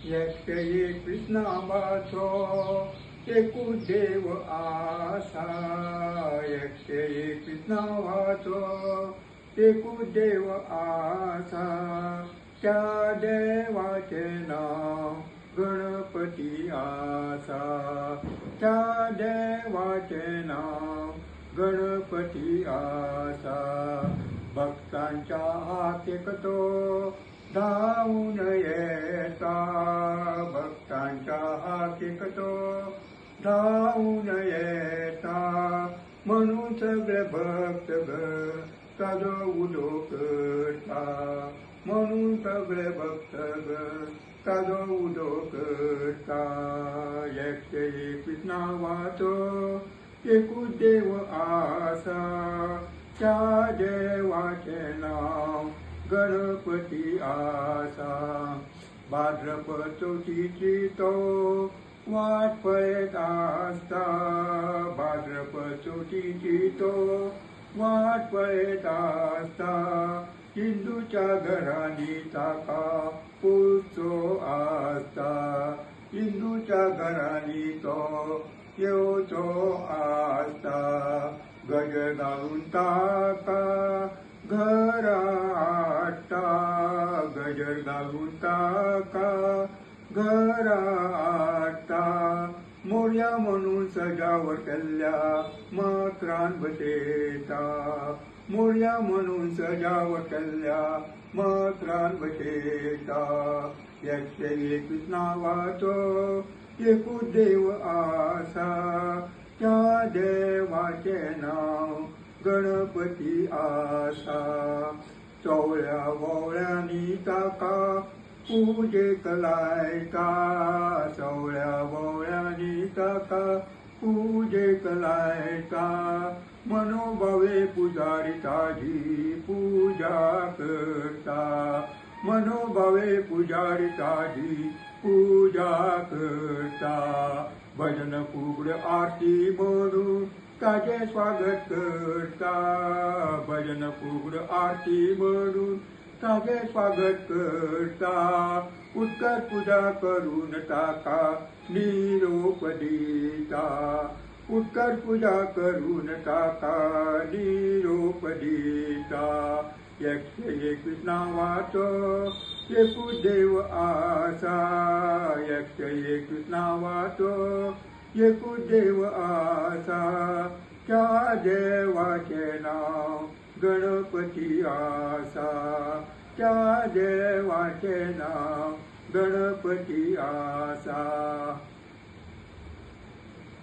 एकटे कृष्णाबाचो एकू देव आसा एकटे कृष्णाबाचो एकू देव आसा त्या देवाचे नाव गणपती आसा त्या देवाचे नाव गणपती आसा भक्तांच्या हाकेक तो धावून येता भक्तांच्या हाकेक तो धावून येता म्हणून सगळे भक्त ताजो उदो करता म्हणून सगळे भक्त ताजो उदो करता एकटे कृष्णावाचो एकूच देव आसा त्या देवाचे नाव गणपती आसा भाद्रपद चवथीची तो वाट पळयत आसता भाद्रपद चवथीची तो वाट पळयत आसता हिंदूच्या घरांनी ताका उत्सव आसता हिंदूच्या घरांनी तो येवचो आसता गजर घालून ताका घरा हाडटा गजर घालून ताका घरा हाडटा मोरया म्हणून सजावट केल्ल्या माथरान बसयता मोरया म्हणून सजावट केल्ल्या माथरान बसयता एकटे कृष्णावाचो एकूच देव आसा त्या देवाचे नाव गणपती आसा चवळ्या वोवळ्यांनी ताका पूजेक लायता चवळ्या वोवळ्यांनी ताका पूजेक लायता मनोभावे पुजारी ताजी पूजा करता मनोभावे पुजारी ताजी पूजा करता भजन फुगड आरती म्हणून ताजे स्वागत करता भजन फुगड आरती म्हणून ताजे स्वागत करता उत्तर पूजा करून ताका निरोप दिता उत्तर पूजा करून ताका निरोप दिता एकटे कृष्णावाचो एकूच देव आसा एकटे कृष्णावाचो एकूच देव आसा त्या देवाचे नाव गणपती आसा त्या देवाचे नाव गणपती आसा